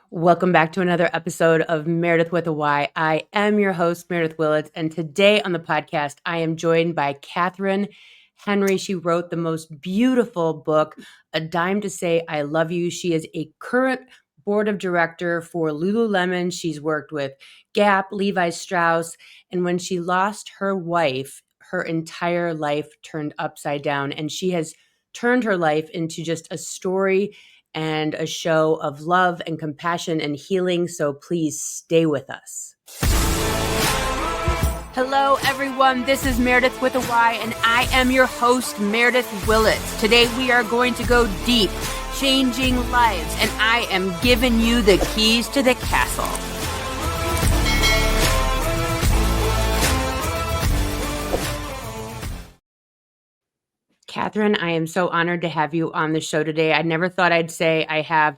Welcome back to another episode of Meredyth with a Y. I am your host, Meredyth Willits, and today on the podcast, I am joined by Kathryn Henry. She wrote the most beautiful book, A Dime to Say I Love You. She is a current board of director for Lululemon. She's worked with Gap, Levi Strauss, and when she lost her wife, her entire life turned upside down, and she has turned her life into just a story and a show of love and compassion and healing. So please stay with us. Hello, everyone. This is Meredyth with a Y, and I am your host, Meredyth Willits. Today, we are going to go deep, changing lives, and I am giving you the keys to the castle. Kathryn, I am so honored to have you on the show today. I never thought I'd say I have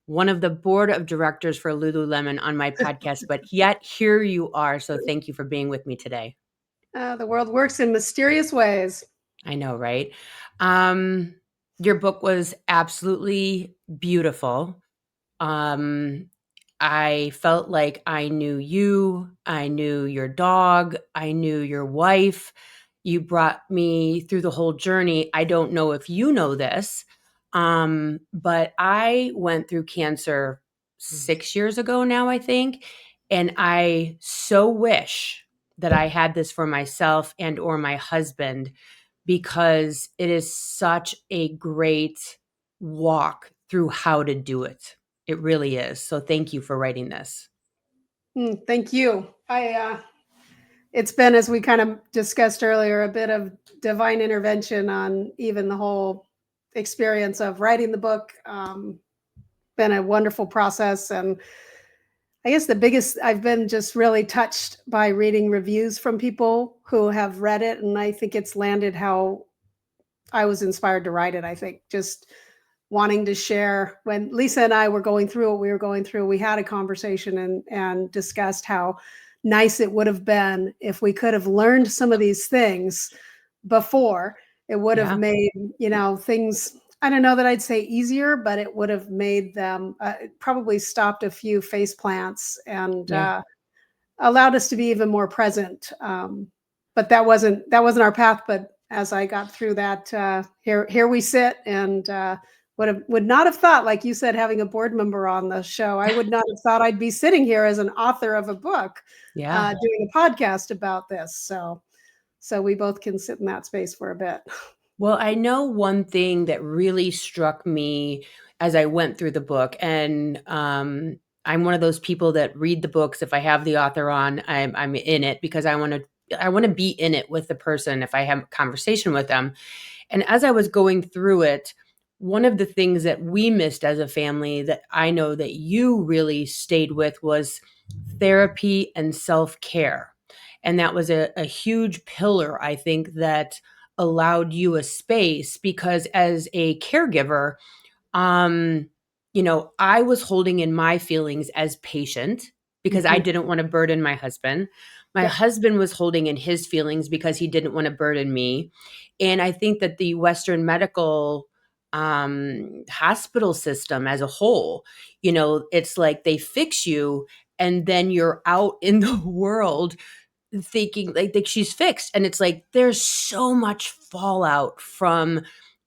one of the board of directors for Lululemon on my podcast, but yet here you are. So thank you for being with me today. The world works in mysterious ways. I know, right? Your book was absolutely beautiful. I felt like I knew you, I knew your dog, I knew your wife. You brought me through the whole journey. I don't know if you know this, but I went through cancer 6 years ago now, I think, and I so wish that I had this for myself and or my husband, because it is such a great walk through how to do it. It really is. So thank you for writing this. Thank you. It's been, as we kind of discussed earlier, a bit of divine intervention on even the whole experience of writing the book. Been a wonderful process. And I guess I've been just really touched by reading reviews from people who have read it. And I think it's landed how I was inspired to write it. I think just wanting to share. When Lisa and I were going through what we were going through, we had a conversation and discussed how nice it would have been if we could have learned some of these things before. It would have made, things, I don't know that I'd say easier, but it would have made them, probably stopped a few face plants and allowed us to be even more present. But that wasn't our path. But as I got through that, here we sit, and would not have thought, like you said, having a board member on the show, I would not have thought I'd be sitting here as an author of a book, doing a podcast about this. So we both can sit in that space for a bit. Well, I know one thing that really struck me as I went through the book, and I'm one of those people that read the books. If I have the author on, I'm in it because I want to be in it with the person if I have a conversation with them. And as I was going through it, one of the things that we missed as a family that I know that you really stayed with was therapy and self-care. And that was a huge pillar, I think, that allowed you a space, because as a caregiver, I was holding in my feelings as patient because I didn't want to burden my husband. My husband was holding in his feelings because he didn't want to burden me. And I think that the Western medical hospital system as a whole, it's like they fix you and then you're out in the world thinking like she's fixed. And it's like there's so much fallout from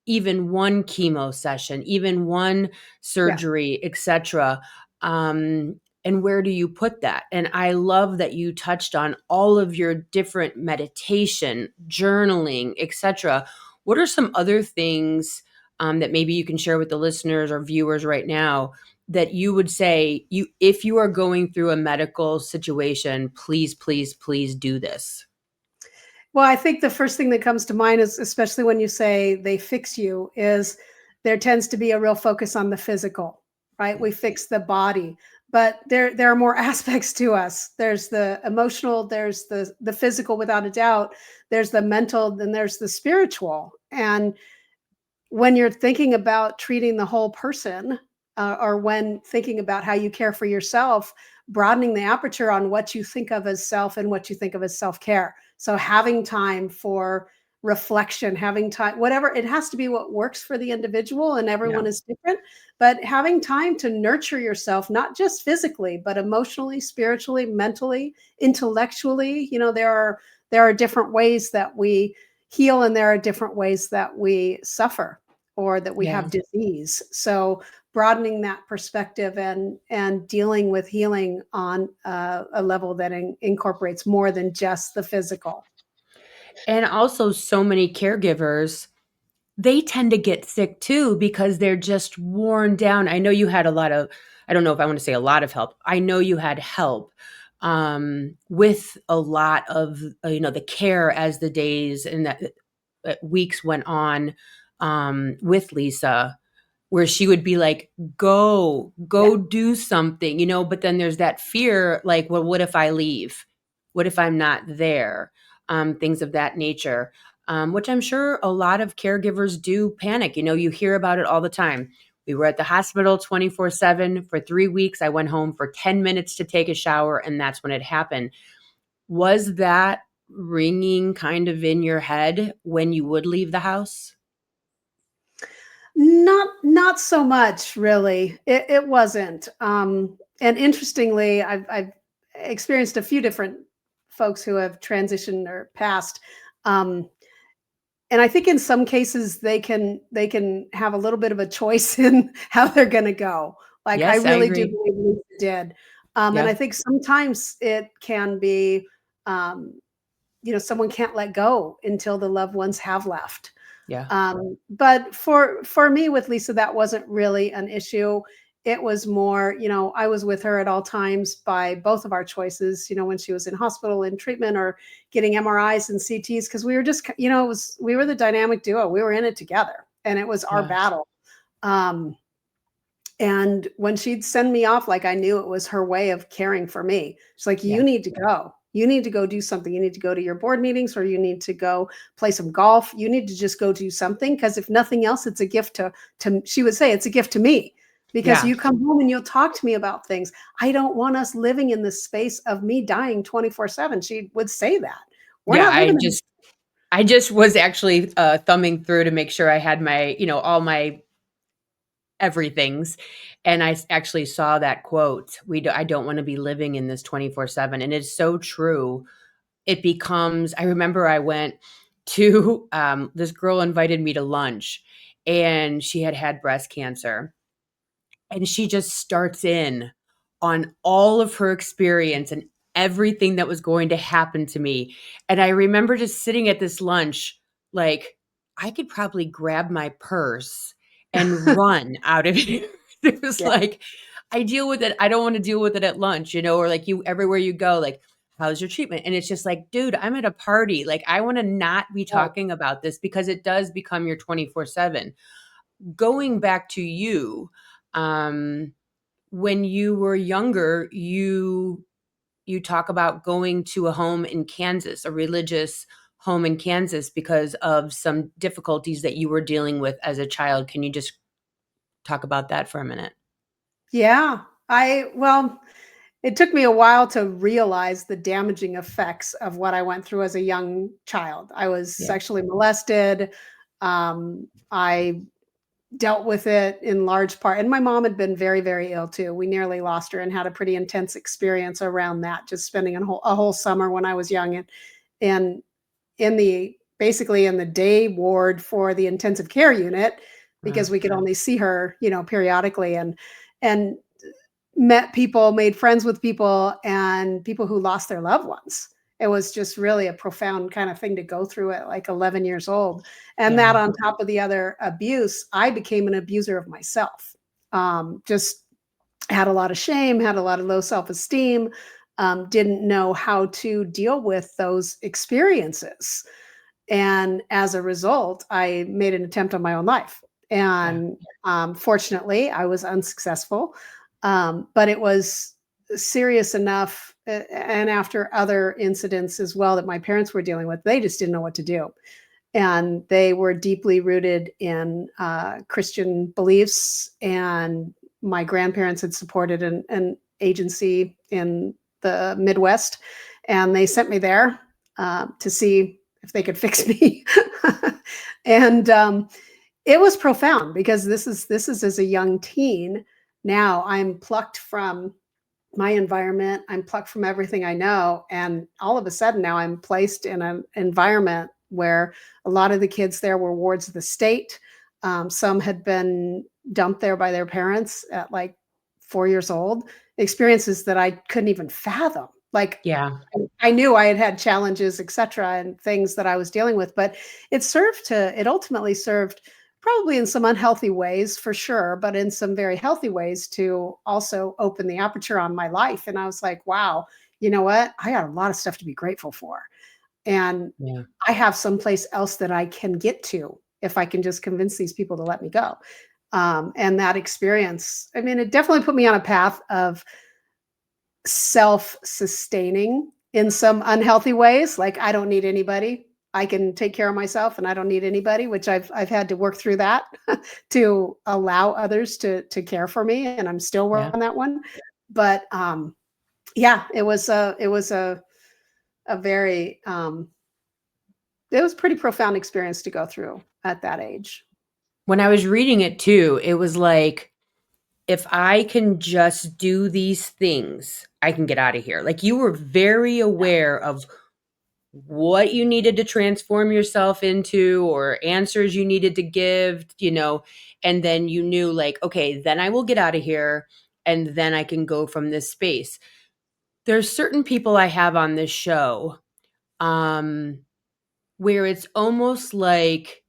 even one chemo session, even one surgery, etc. And where do you put that? And I love that you touched on all of your different meditation, journaling, etc. What are some other things that maybe you can share with the listeners or viewers right now that you would say, if you are going through a medical situation, please, please, please do this? Well, I think the first thing that comes to mind is, especially when you say they fix you, is there tends to be a real focus on the physical, right? We fix the body, but there are more aspects to us. There's the emotional, there's the physical, without a doubt. There's the mental, then there's the spiritual. And when you're thinking about treating the whole person, or when thinking about how you care for yourself, broadening the aperture on what you think of as self and what you think of as self-care. So having time for reflection, having time, whatever. It has to be what works for the individual, and Yeah. everyone is different. But having time to nurture yourself, not just physically, but emotionally, spiritually, mentally, intellectually. There are different ways that we heal, and there are different ways that we suffer or that we Yeah. have disease. So broadening that perspective and dealing with healing on a level that incorporates more than just the physical. And also so many caregivers, they tend to get sick too because they're just worn down. I know you had a lot of, I don't know if I want to say a lot of help. I know you had help with a lot of, the care as the days and weeks went on with Lisa, where she would be like, Yeah. go do something, but then there's that fear, like, well, what if I leave? What if I'm not there? Things of that nature, which I'm sure a lot of caregivers do panic. You hear about it all the time. We were at the hospital 24/7 for 3 weeks. I went home for 10 minutes to take a shower, and that's when it happened. Was that ringing kind of in your head when you would leave the house? Not so much, really. It wasn't. And interestingly, I've experienced a few different folks who have transitioned or passed. Um, and I think in some cases they can have a little bit of a choice in how they're going to go. Like I Yes, I really do agree. believe Lisa did. And I Yeah, think sometimes it can be, um, someone can't let go until the loved ones have left. yeah, But for me with Lisa, that wasn't really an issue. It was more, I was with her at all times by both of our choices, when she was in hospital in treatment or getting MRIs and CTs, because we were just, we were the dynamic duo. We were in it together and it was our yeah, battle. Um, and when she'd send me off, like I knew it was her way of caring for me. She's like, yeah, you need to go. You need to go do something. You need to go to your board meetings or you need to go play some golf. You need to just go do something. Cause if nothing else, it's a gift she would say it's a gift to me because yeah, you come home and you'll talk to me about things. I don't want us living in the space of me dying 24/7. She would say that. We're yeah. not I living in. just, I just was actually thumbing through to make sure I had my, all my everything's, and actually saw that quote. I don't want to be living in this 24/7, and it's so true. It becomes. I remember I went to this girl invited me to lunch, and she had had breast cancer. And she just starts in on all of her experience and everything that was going to happen to me. And I remember just sitting at this lunch, like, I could probably grab my purse and run out of here. It was Yeah. like, I deal with it. I don't want to deal with it at lunch, or like you, everywhere you go, like, how's your treatment? And it's just like, dude, I'm at a party. Like, I want to not be Right. talking about this because it does become your 24/7. Going back to you, um, when you were younger, you talk about going to a home in Kansas, a religious home in Kansas because of some difficulties that you were dealing with as a child. Can you just talk about that for a minute? Yeah. Well, it took me a while to realize the damaging effects of what I went through as a young child. I was Yeah. sexually molested. I dealt with it in large part, and my mom had been very, very ill too. We nearly lost her and had a pretty intense experience around that, just spending a whole summer when I was young and in the basically in the day ward for the intensive care unit because Wow. we could only see her, periodically and met people, made friends with people, and people who lost their loved ones. It was just really a profound kind of thing to go through at like 11 years old. And Yeah. that on top of the other abuse, I became an abuser of myself. Just had a lot of shame, had a lot of low self esteem, didn't know how to deal with those experiences. And as a result, I made an attempt on my own life. Yeah. And fortunately, I was unsuccessful. But it was serious enough. And after other incidents as well that my parents were dealing with, they just didn't know what to do. And they were deeply rooted in Christian beliefs. And my grandparents had supported an agency in the Midwest. And they sent me there to see if they could fix me. And it was profound because this is as a young teen. Now I'm plucked from my environment. I'm plucked from everything I know. And all of a sudden now I'm placed in an environment where a lot of the kids there were wards of the state. Some had been dumped there by their parents at like 4 years old, experiences that I couldn't even fathom. Like, Yeah. I knew I had had challenges, et cetera, and things that I was dealing with, but it ultimately served probably in some unhealthy ways for sure, but in some very healthy ways to also open the aperture on my life. And I was like, wow, you know what? I got a lot of stuff to be grateful for. And Yeah. I have someplace else that I can get to if I can just convince these people to let me go. And that experience, I mean, it definitely put me on a path of self-sustaining in some unhealthy ways. Like, I don't need anybody. I can take care of myself and I don't need anybody, which I've had to work through that to allow others to care for me. And I'm still Yeah. working on that one. But yeah, it was a very it was a pretty profound experience to go through at that age. When I was reading it too, it was like, if I can just do these things, I can get out of here. Like, you were very Yeah. aware of what you needed to transform yourself into or answers you needed to give, and then you knew, like, okay, then I will get out of here and then I can go from this space. There's certain people I have on this show, um where it's almost like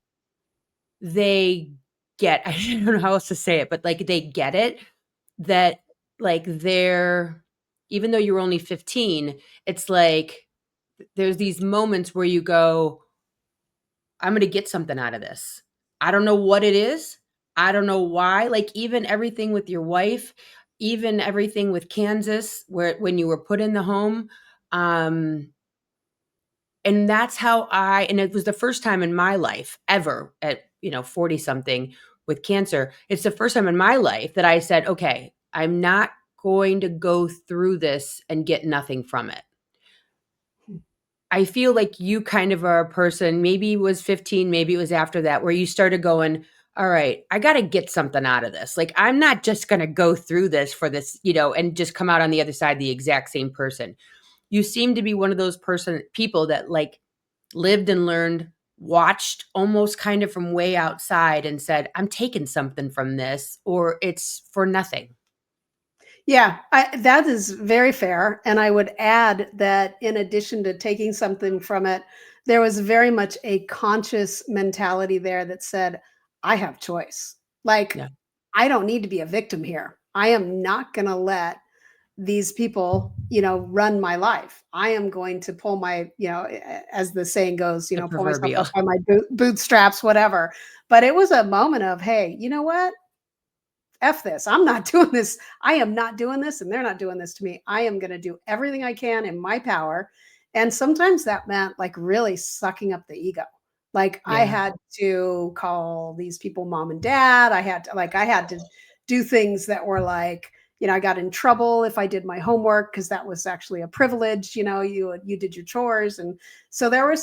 they get I don't know how else to say it, but like they get it, that like they're, even though you're only 15, it's like there's these moments where you go, I'm going to get something out of this. I don't know what it is. I don't know why. Like, even everything with your wife, even everything with Kansas, where when you were put in the home, um, and that's how and it was the first time in my life ever at 40 something with cancer. It's the first time in my life that I said, okay, I'm not going to go through this and get nothing from it. I feel like you kind of are a person, maybe it was 15, maybe it was after that, where you started going, all right, I got to get something out of this. Like, I'm not just going to go through this for this, and just come out on the other side the exact same person. You seem to be one of those people that like lived and learned, watched almost kind of from way outside and said, I'm taking something from this or it's for nothing. Yeah, that is very fair. And I would add that in addition to taking something from it, there was very much a conscious mentality there that said, I have choice. Like, Yeah. I don't need to be a victim here. I am not going to let these people, run my life. I am going to pull my, as the saying goes, The pull myself proverbial. up by my bootstraps, whatever. But it was a moment of, hey, you know what? F this. I'm not doing this. I am not doing this, and they're not doing this to me. I am going to do everything I can in my power. And sometimes that meant like really sucking up the ego. Like, I Yeah. had to call these people mom and dad. I had to do things that were like, I got in trouble if I did my homework because that was actually a privilege. You did your chores, and so there were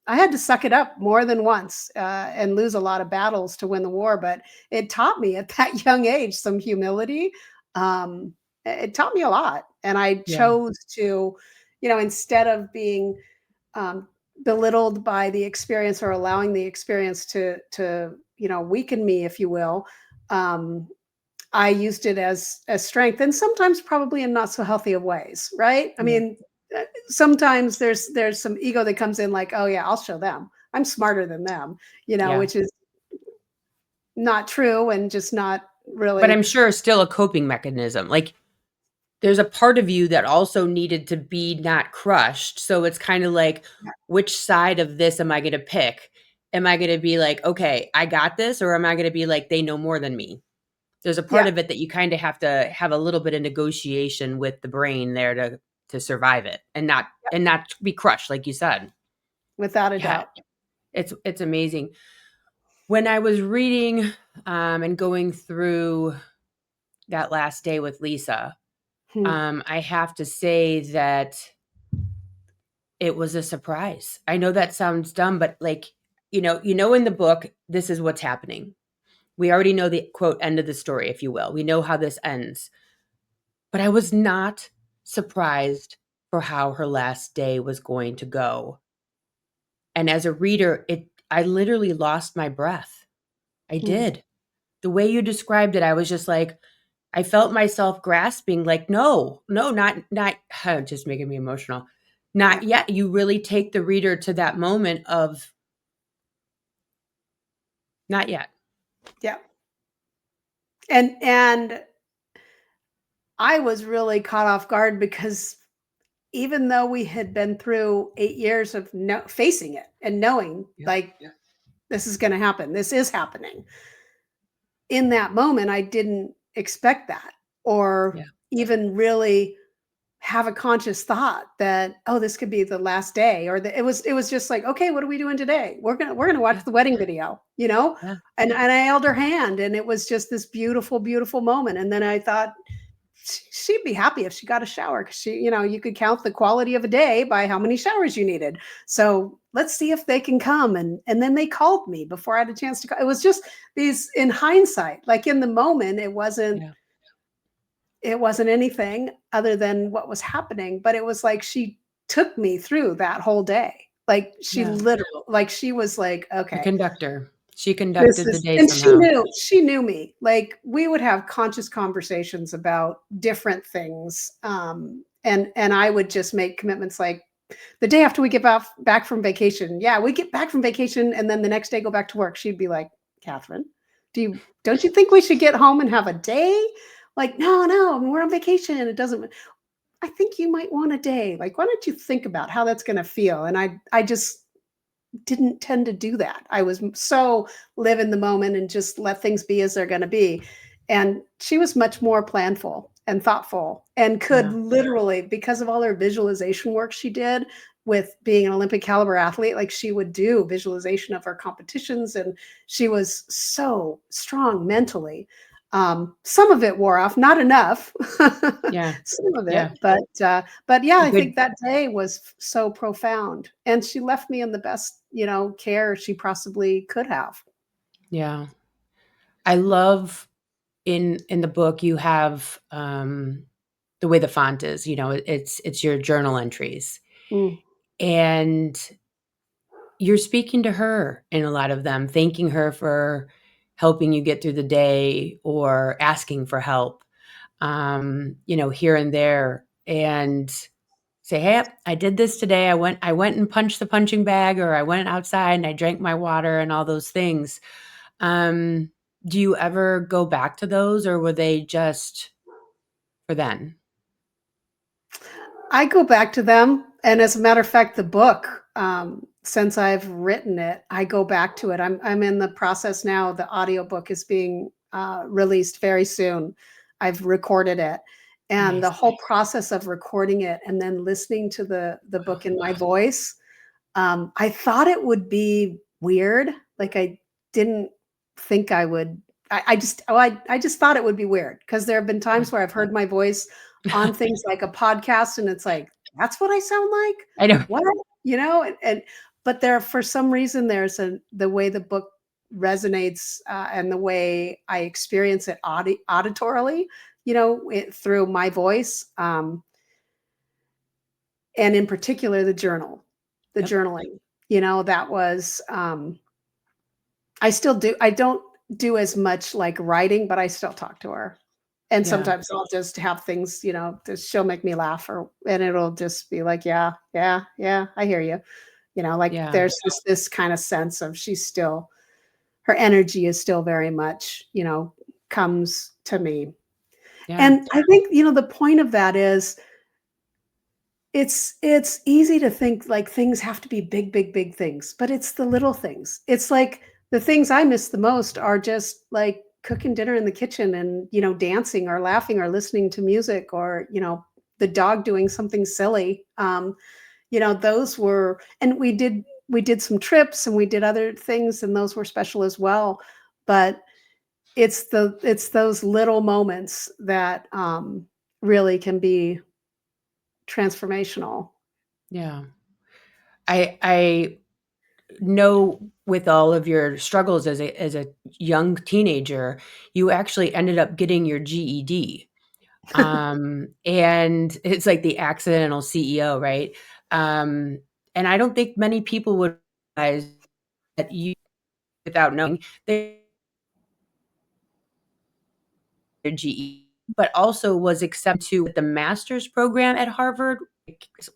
I had to suck it up more than once and lose a lot of battles to win the war. But it taught me at that young age some humility. It taught me a lot. And I Yeah. chose to, instead of being um, belittled by the experience or allowing the experience to weaken me, if you will, um, I used it as strength, and sometimes probably in not so healthy of ways, right? I Yeah. mean, sometimes there's some ego that comes in like, oh yeah, I'll show them. I'm smarter than them, Yeah. which is not true and just not But really. I'm sure it's still a coping mechanism. Like, there's a part of you that also needed to be not crushed. So it's kind of like, which side of this am I going to pick? Am I going to be like, okay, I got this? Or am I going to be like, they know more than me? There's a part Yeah, of it that you kind of have to have a little bit of negotiation with the brain there to survive it and not be crushed, like you said. without a Yeah, doubt. it's amazing. When I was reading and going through that last day with Lisa, Hmm. I have to say that It was a surprise. I know that sounds dumb, but like, in the book, this is what's happening. We already know the quote end of the story, if you will. We know how this ends. But I was not surprised for how her last day was going to go. And as a reader, I literally lost my breath. I Hmm. did. The way you described it, I was just like, I felt myself grasping, like, no, no, not, just making me emotional. Yeah. Not yet. You really take the reader to that moment of not yet. Yeah. And I was really caught off guard because even though we had been through 8 years of facing it and knowing Yeah. like this is going to happen, this is happening, in that moment, I didn't expect that or Yeah. even really have a conscious thought that, oh, this could be the last day or it was just like, okay, what are we doing today? We're gonna watch Yeah. the wedding video, you know? Yeah. And I held her hand and it was just this beautiful, beautiful moment. And then I thought she'd be happy if she got a shower because you could count the quality of a day by how many showers you needed. So let's see if they can come. And then they called me before I had a chance to call. It was just these in hindsight, like in the moment, Yeah. it wasn't anything other than what was happening, but it was like she took me through that whole day. Like she Yeah. literally, like she was like, The okay, conductor. She this conducted the is, day and somehow. she knew me. Like we would have conscious conversations about different things. And I would just make commitments like the day after we get back from vacation. Yeah, we get back from vacation and then the next day go back to work. She'd be like, Kathryn, don't you think we should get home and have a day? Like, no, no, I mean, we're on vacation and it doesn't. I think you might want a day. Like, why don't you think about how that's going to feel? And I just didn't tend to do that. I was so live in the moment and just let things be as they're going to be. And she was much more planful and thoughtful and could Yeah. literally, because of all her visualization work she did with being an Olympic caliber athlete, like she would do visualization of her competitions. And she was so strong mentally. Some of it wore off, not enough, Yeah. some of Yeah. it, but yeah, A I think good that day was so profound, and she left me in the best, care she possibly could have. yeah. I love in the book you have the way the font is, it's your journal entries. Mm. And you're speaking to her in a lot of them, thanking her for helping you get through the day or asking for help, here and there. And say, "Hey, I did this today. I went and punched the punching bag, or I went outside and I drank my water," and all those things. Um, do you ever go back to those, or were they just for then? I go back to them, and as a matter of fact, the book, since I've written it, I go back to it. I'm in the process now. The audiobook is being released very soon. I've recorded it, and the Nice. whole process of recording it and then listening to the book in my voice, I thought it would be weird. Like I didn't think I would. I just thought it would be weird because there have been Yeah. times where I've heard my voice on things like a podcast, and it's like that's what I sound like. I know. What and but there for some reason there's the way the book resonates and the way I experience it auditorily, through my voice. And in particular the Yep. journaling, that was I still do. I don't do as much like writing, but I still talk to her. And Yeah. sometimes I'll just have things, just she'll make me laugh and it'll just be like, yeah, yeah, yeah, I hear you. Like Yeah. there's just this kind of sense of her energy is still very much, comes to me. Yeah. And I think, the point of that is it's easy to think like things have to be big, big, big things, but it's the little things. It's like the things I miss the most are just like cooking dinner in the kitchen and, dancing or laughing or listening to music or, the dog doing something silly. Those were, and we did some trips and we did other things and those were special as well. But it's those little moments that really can be transformational. Yeah. I know with all of your struggles as a young teenager, you actually ended up getting your GED. And it's like the accidental CEO, right? Um, and I don't think many people would realize that you, without knowing, they their GED, but also was accepted to the master's program at Harvard.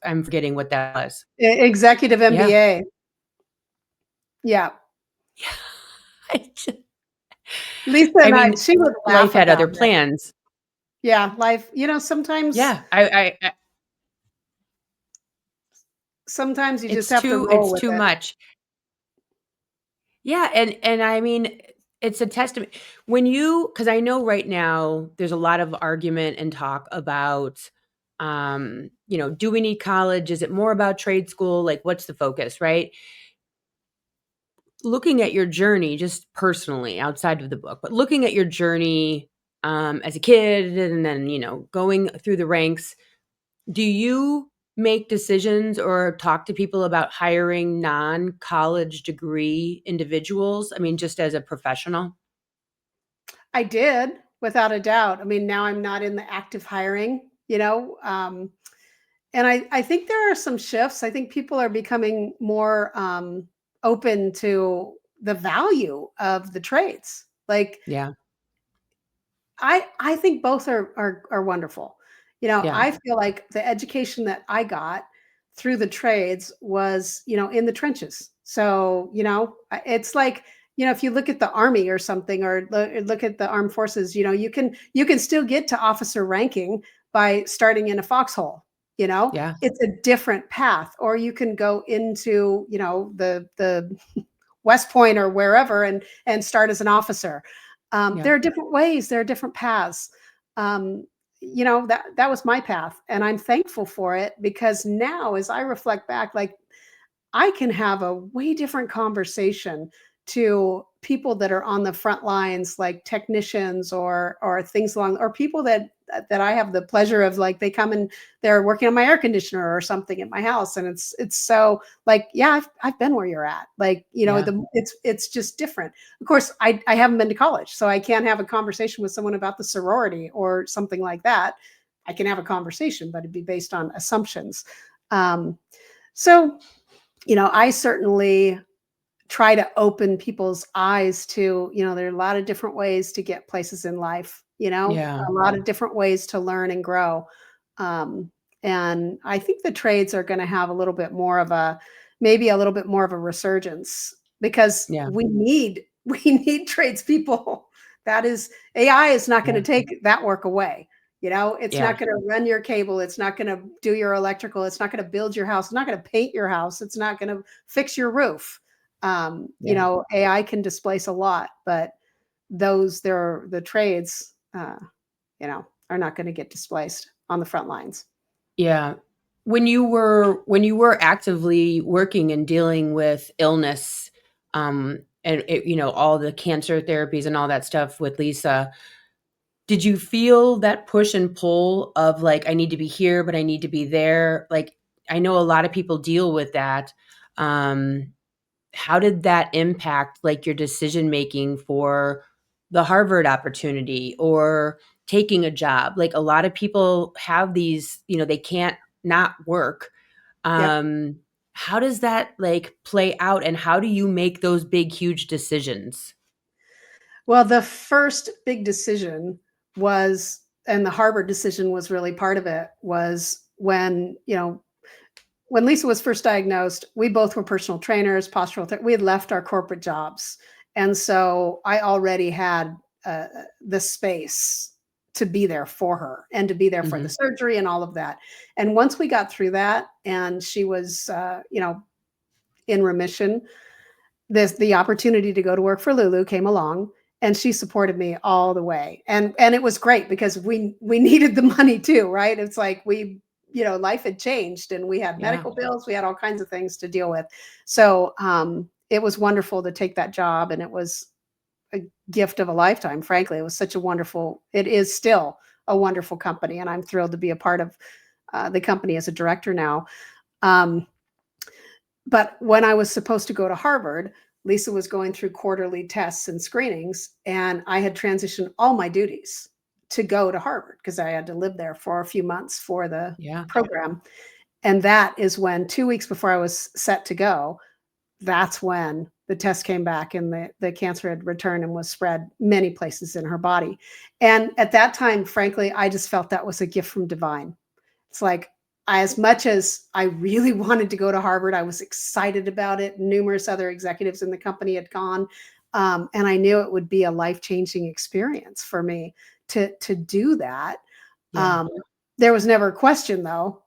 I'm forgetting what that was. Executive Yeah. MBA. Yeah. Yeah. I just Lisa I and I, mean, she would life laugh had other about it. plans. Yeah, life, sometimes Yeah, sometimes you just have to roll it's with too it. much. Yeah, and I mean, it's a testament when you because I know right now there's a lot of argument and talk about, do we need college? Is it more about trade school? Like, what's the focus, right? Looking at your journey, just personally, outside of the book, but looking at your journey as a kid and then, going through the ranks, do you make decisions or talk to people about hiring non-college degree individuals? I mean, just as a professional? I did, without a doubt. I mean, now I'm not in the active hiring, and I think there are some shifts. I think people are becoming more open to the value of the trades. Like, Yeah. I think both are wonderful. Yeah. I feel like the education that I got through the trades was, in the trenches. So, it's like, if you look at the army or something, or look at the armed forces, you can still get to officer ranking by starting in a foxhole. Yeah. It's a different path, or you can go into, the West Point or wherever, and start as an officer. Yeah. There are different ways, there are different paths. That was my path, and I'm thankful for it, because now, as I reflect back, like, I can have a way different conversation to people that are on the front lines, like technicians, or things along, or people that I have the pleasure of, like, they come and they're working on my air conditioner or something at my house, and it's so, like, yeah, I've been where you're at, like, Yeah. it's just different. Of course, I haven't been to college, so I can't have a conversation with someone about the sorority or something like that. I can have a conversation, but it'd be based on assumptions. So I certainly try to open people's eyes to, there are a lot of different ways to get places in life, Yeah. a lot of different ways to learn and grow. Um, and I think the trades are going to have a little bit more of maybe a little bit more of a resurgence, because Yeah. we need tradespeople. That is, AI is not going to Yeah. take that work away. It's Yeah. not going to run your cable. It's not going to do your electrical. It's not going to build your house. It's not going to paint your house. It's not going to fix your roof. Yeah. AI can displace a lot, but the trades, are not going to get displaced on the front lines. Yeah. When you were actively working and dealing with illness, and all the cancer therapies and all that stuff with Lisa, did you feel that push and pull of like, I need to be here, but I need to be there? Like, I know a lot of people deal with that. Um, how did that impact like your decision making for the Harvard opportunity or taking a job? Like a lot of people have these, they can't not work. Yep. Um, how does that like play out and how do you make those big, huge decisions? Well, the first big decision was, and the Harvard decision was really part of it, was when Lisa was first diagnosed, we both were personal trainers, we had left our corporate jobs. And so I already had the space to be there for her and to be there for the Mhm. surgery and all of that. And once we got through that, and she was, in remission, the opportunity to go to work for Lulu came along, and she supported me all the way. And it was great, because we needed the money too, right? It's like, life had changed, and we had Yeah. medical bills, we had all kinds of things to deal with. So it was wonderful to take that job, and it was a gift of a lifetime. Frankly, it is still a wonderful company, and I'm thrilled to be a part of the company as a director now. Um, But when I was supposed to go to Harvard, Lisa was going through quarterly tests and screenings, and I had transitioned all my duties to go to Harvard because I had to live there for a few months for the Yeah. program. And that is when 2 weeks before I was set to go, that's when the test came back and the cancer had returned and was spread many places in her body. And at that time, frankly, I just felt that was a gift from divine. It's like, as much as I really wanted to go to Harvard, I was excited about it. Numerous other executives in the company had gone. And I knew it would be a life-changing experience for me to do that. Yeah. There was never a question, though,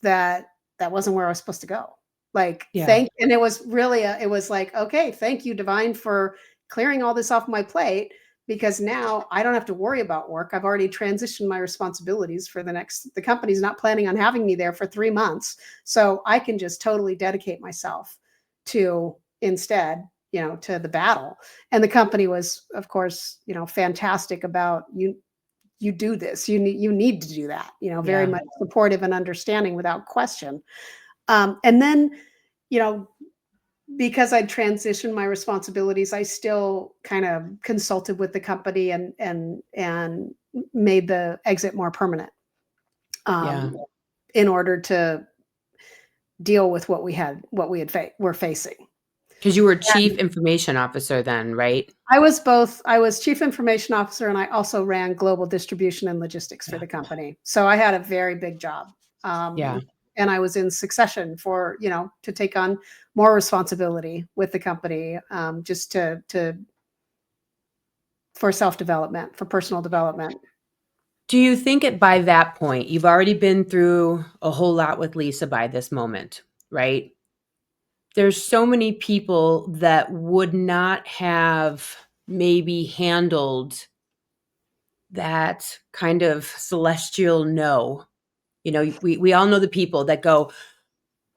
that that wasn't where I was supposed to go. Like, Yeah. and it was really, it was like, okay, thank you, divine, for clearing all this off my plate, because now I don't have to worry about work. I've already transitioned my responsibilities for the company's not planning on having me there for 3 months. So I can just totally dedicate myself to instead, to the battle. And the company was, of course, fantastic about you do this, you need to do that, very Yeah. much supportive and understanding without question. And then, you know, because I transitioned my responsibilities, I still kind of consulted with the company and made the exit more permanent, Yeah. um, in order to deal with what we had were facing. Because you were chief And information officer then, right? I was both. I was chief information officer, and I also ran global distribution and logistics for Yeah. the company. So I had a very big job, Yeah. and I was in succession for to take on more responsibility with the company, just to for self development, for personal development. Do you think it by that point, you've already been through a whole lot with Lisa by this moment, right? There's so many people that would not have maybe handled that kind of celestial no. We all know the people that go,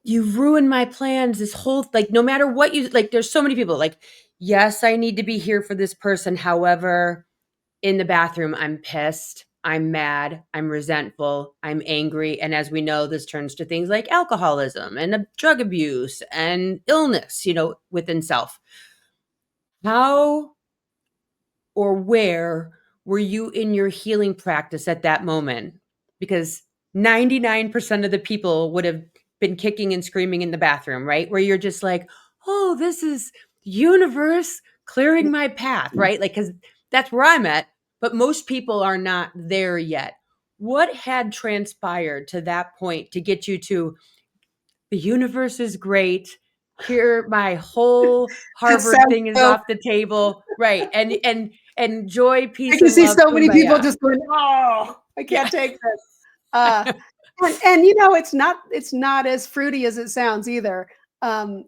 "You've ruined my plans, this whole," like, no matter what you like, there's so many people like, "Yes, I need to be here for this person. However, in the bathroom, I'm pissed, I'm mad, I'm resentful, I'm angry." And as we know, this turns to things like alcoholism and drug abuse and illness, within self. How or where were you in your healing practice at that moment? Because 99% of the people would have been kicking and screaming in the bathroom, right? Where you're just like, "Oh, this is universe clearing my path," right? Like, because that's where I'm at. But most people are not there yet. What had transpired to that point to get you to the universe is great? Here, my whole That Harvard sounds thing is so. off the table, right? And joy, I peace, can and see love, so many people kumbaya. just going, "Oh, I Yeah. can't take this." Uh, and it's not as fruity as it sounds either. Um,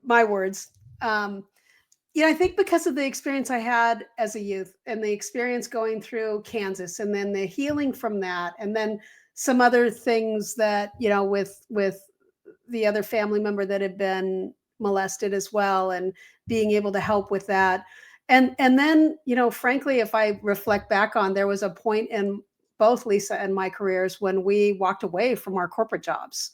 my words. Um, I think because of the experience I had as a youth and the experience going through Kansas and then the healing from that, and then some other things that, with the other family member that had been molested as well, and being able to help with that. And then, frankly, if I reflect back on, there was a point in both Lisa and my careers when we walked away from our corporate jobs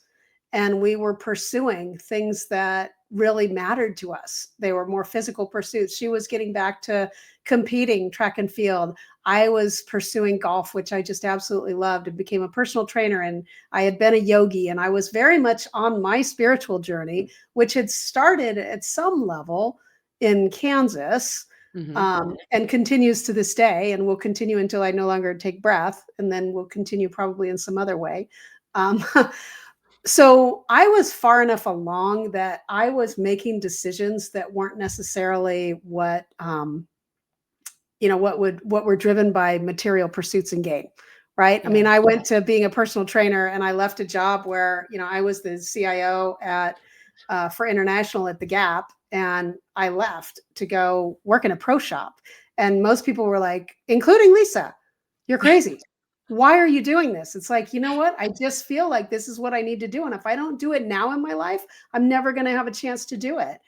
and we were pursuing things that really mattered to us. They were more physical pursuits. She was getting back to competing track and field. I was pursuing golf, which I just absolutely loved, and became a personal trainer. And I had been a yogi, and I was very much on my spiritual journey, which had started at some level in Kansas, Mhm. and continues to this day, and will continue until I no longer take breath, and then will continue probably in some other way. Um, so I was far enough along that I was making decisions that weren't necessarily what were driven by material pursuits and gain, right? I Yeah. mean, I went to being a personal trainer, and I left a job where I was the CIO at for international at the Gap, and I left to go work in a pro shop. And most people were like, including Lisa, "You're crazy. Why are you doing this?" It's like, you know what? I just feel like this is what I need to do. And if I don't do it now in my life, I'm never going to have a chance to do it.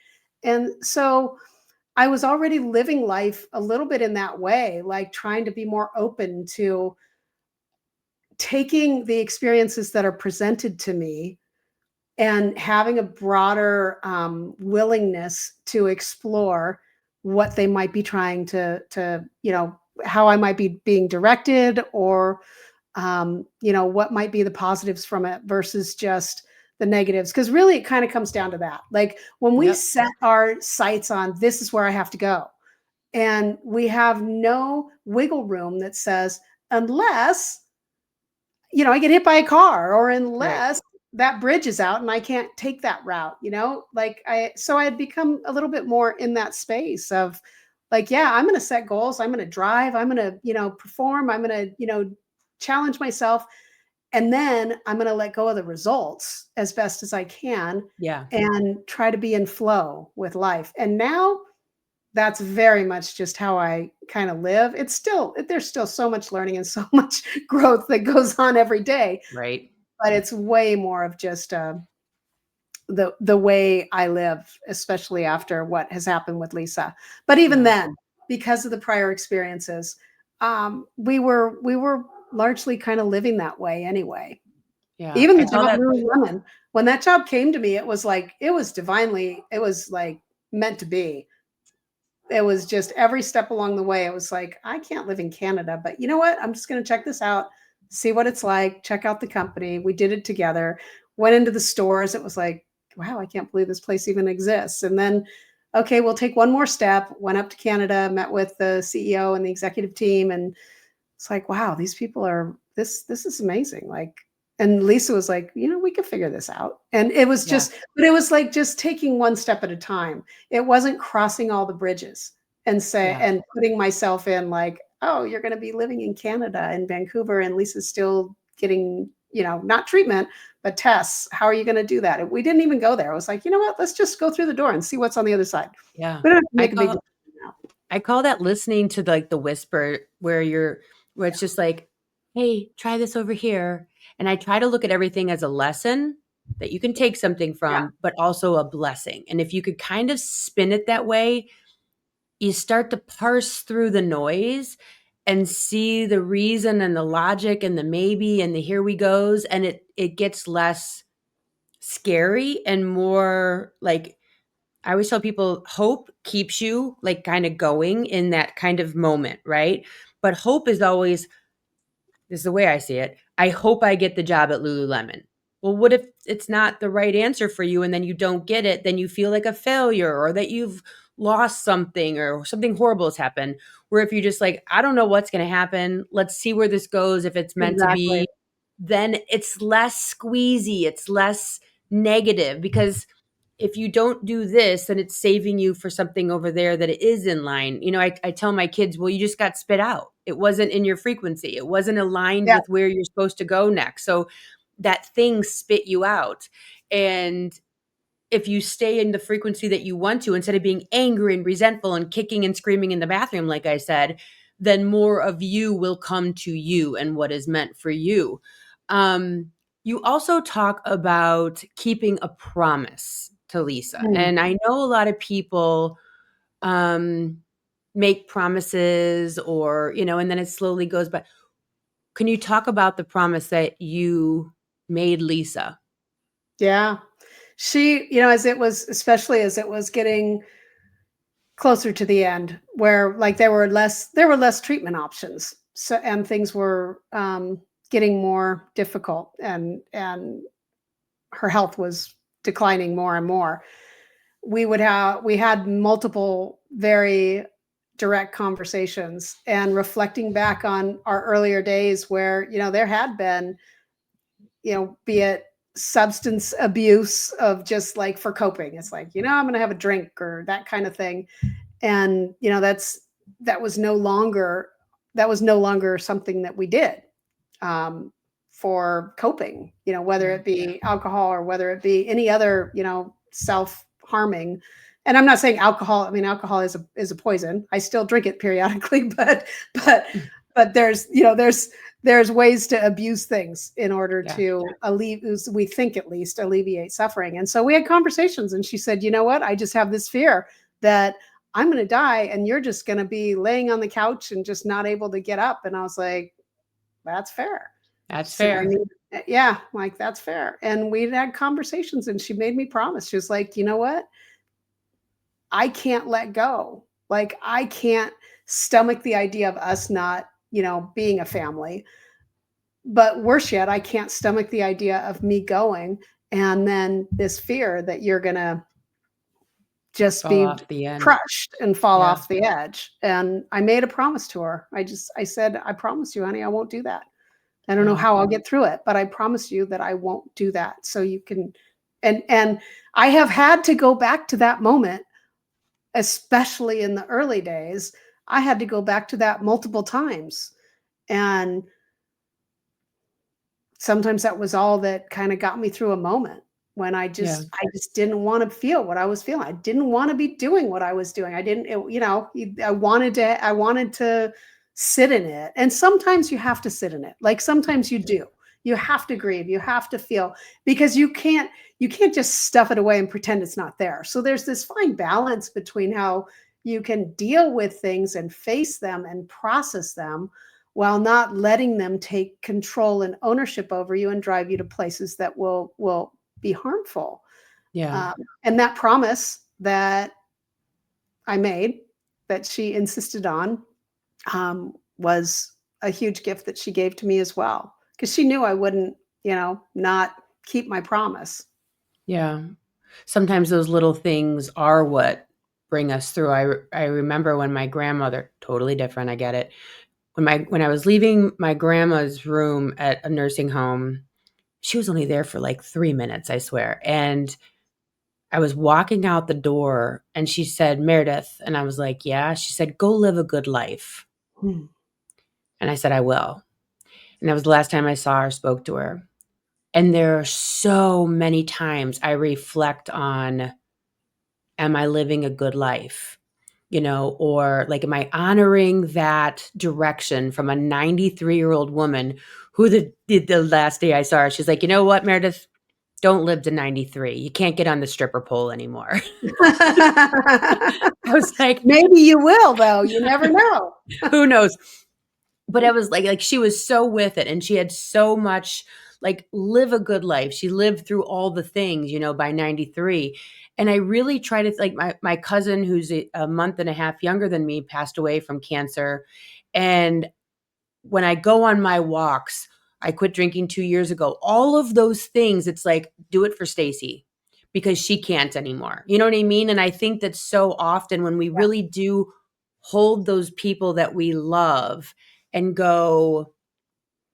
And so I was already living life a little bit in that way, like trying to be more open to taking the experiences that are presented to me and having a broader willingness to explore what they might be trying to how I might be being directed, or what might be the positives from it versus just the negatives. Because really, it kind of comes down to that. Like when we Yep. set our sights on this is where I have to go, and we have no wiggle room that says, unless I get hit by a car, or Right. unless that bridge is out and I can't take that route, like I had become a little bit more in that space of like, yeah, I'm going to set goals. I'm going to drive. I'm going to, perform. I'm going to, challenge myself. And then I'm going to let go of the results as best as I can Yeah. and try to be in flow with life. And now that's very much just how I kind of live. There's still so much learning and so much growth that goes on every day, Right. but it's way more of just the way I live, especially after what has happened with Lisa. But even Yeah. then, because of the prior experiences, we were largely kind of living that way anyway. Yeah. Even I the call job that Lululemon, when that job came to me, it was divinely, it was like meant to be. It was just every step along the way. It was like, I can't live in Canada, but you know what? I'm just going to check this out, see what it's like, check out the company. We did it together, went into the stores. It was like, wow, I can't believe this place even exists. And then, okay, we'll take one more step, went up to Canada, met with the CEO and the executive team. And it's like, wow, these people this is amazing. Like, and Lisa was like, we could figure this out. And it was yeah. just, but it was like just taking one step at a time. It wasn't crossing all the bridges Yeah. and putting myself in like, oh, you're going to be living in Canada in Vancouver and Lisa's still getting, not treatment, but tests. How are you going to do that? We didn't even go there. I was like, you know what? Let's just go through the door and see what's on the other side. Yeah. We don't have to I make a big call decision now. I call that listening to like the whisper where it's just like, "Hey, try this over here." And I try to look at everything as a lesson that you can take something Yeah. from, but also a blessing. And if you could kind of spin it that way, you start to parse through the noise and see the reason and the logic and the maybe and the here we goes, and it gets less scary and more like I always tell people hope keeps you like kind of going in that kind of moment, right? But hope is always this is the way I see it. I hope I get the job at Lululemon. Well, what if it's not the right answer for you and then you don't get it? Then you feel like a failure or that you've lost something or something horrible has happened. Where if you're just like, I don't know what's going to happen. Let's see where this goes. If it's meant to Exactly. be, then it's less squeezy, it's less negative because if you don't do this, then it's saving you for something over there that it is in line. I tell my kids, well, you just got spit out. It wasn't in your frequency. It wasn't aligned Yeah. with where you're supposed to go next. So that thing spit you out. And if you stay in the frequency that you want to, instead of being angry and resentful and kicking and screaming in the bathroom, like I said, then more of you will come to you and what is meant for you. Um, you also talk about keeping a promise to Lisa. Mm. And I know a lot of people um, make promises and then it slowly goes by. Can you talk about the promise that you made Lisa? Yeah. She, especially as it was getting closer to the end, where like there were less treatment options. So, and things were getting more difficult, and her health was declining more and more. We had multiple very direct conversations, and reflecting back on our earlier days where, there had been, be it substance abuse of just like for coping. It's like, I'm going to have a drink or that kind of thing. And, that was no longer something that we did um, for coping, whether Yeah. it be alcohol or whether it be any other, self harming. And I'm not saying alcohol. I mean, alcohol is a poison. I still drink it periodically, but but there's ways to abuse things in order Yeah. to alleviate, we think at least, alleviate suffering. And so we had conversations, and she said, you know what? I just have this fear that I'm going to die and you're just going to be laying on the couch and just not able to get up. And I was like, that's fair. That's So I fair. need, yeah, like that's fair. And we'd had conversations and she made me promise. She was like, you know what? I can't let go. Like I can't stomach the idea of us not, being a family. But worse yet, I can't stomach the idea of me going and then this fear that you're going to just Fall be off the end. crushed and fall Yeah. off the edge. And I made a promise to her. I said, I promise you, honey, I won't do that. I don't know Yeah. how I'll get through it, but I promise you that I won't do that. So you can, and I have had to go back to that moment, especially in the early days. I had to go back to that multiple times. And sometimes that was all that kind of got me through a moment when Yeah. I just didn't want to feel what I was feeling. I didn't want to be doing what I was doing. I didn't, I wanted to sit in it. And sometimes you have to sit in it. Like sometimes you do. You have to grieve. You have to feel because you can't just stuff it away and pretend it's not there. So there's this fine balance between how you can deal with things and face them and process them while not letting them take control and ownership over you and drive you to places that will be harmful. Yeah. And that promise that I made, that she insisted on, was a huge gift that she gave to me as well, because she knew I wouldn't, not keep my promise. Yeah. Sometimes those little things are what bring us through. I remember when my grandmother, totally different, I get it. When I was leaving my grandma's room at a nursing home, she was only there for like 3 minutes, I swear. And I was walking out the door and she said, "Meredith." And I was like, "Yeah." She said, "Go live a good life." Hmm. And I said, "I will." And that was the last time I saw her, spoke to her. And there are so many times I reflect on, am I living a good life? Or like, am I honoring that direction from a 93-year-old woman who the last day I saw her, she's like, "You know what, Meredith? Don't live to 93. You can't get on the stripper pole anymore." I was like, Maybe you will, though. You never know. who knows? But I was like she was so with it and she had so much like live a good life. She lived through all the things, by 93. And I really try to like my cousin who's a month and a half younger than me passed away from cancer. And when I go on my walks, I quit drinking 2 years ago. All of those things, it's like, do it for Stacy because she can't anymore. You know what I mean? And I think that so often when we Yeah. really do hold those people that we love and go,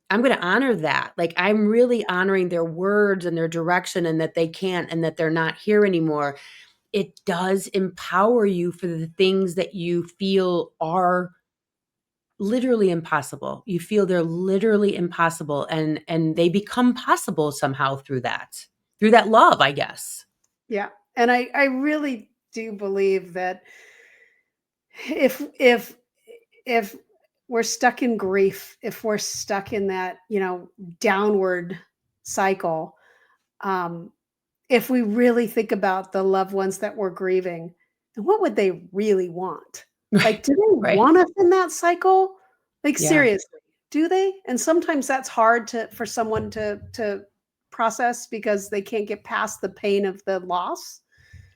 I'm going to honor that. Like, I'm really honoring their words and their direction and that they can't and that they're not here anymore. It does empower you for the things that you feel are literally impossible. You feel they're literally impossible and they become possible somehow through that. Through that love, I guess. Yeah. And I really do believe that if if we're stuck in grief, if we're stuck in that, downward cycle, um, if we really think about the loved ones that we're grieving, and what would they really want? Right. Like, do they Right. want us in that cycle? Like, Yeah. seriously, do they? And sometimes that's hard for someone to process because they can't get past the pain of the loss.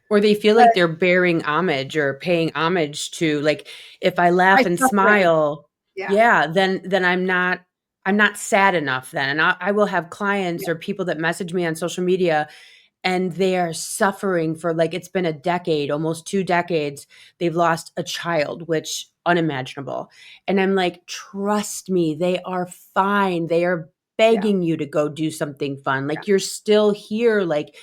Or they feel But like they're bearing homage or paying homage to like if I I laugh and separate. smile, Yeah. yeah, then I'm not sad enough then. And I will have clients Yeah. or people that message me on social media and they are suffering for like it's been a decade, almost 2 decades. They've lost a child, which unimaginable. And I'm like, "Trust me, they are fine. They are Yeah. begging you to go do something fun. Yeah. Like you're still here. Like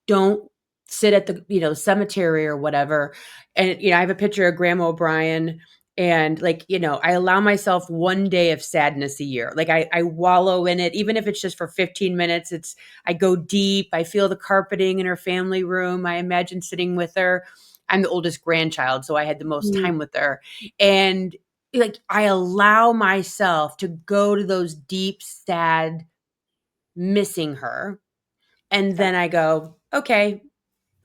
don't sit at the, cemetery or whatever." And I have a picture of Grandma O'Brien and like, I allow myself 1 day of sadness a year. Like I wallow in it, even if it's just for 15 minutes. I go deep. I feel the carpeting in her family room. I imagine sitting with her. I'm the oldest grandchild, so I had the most Mm. time with her. And like I allow myself to go to those deep, sad, missing her. And Yeah. then I go, okay,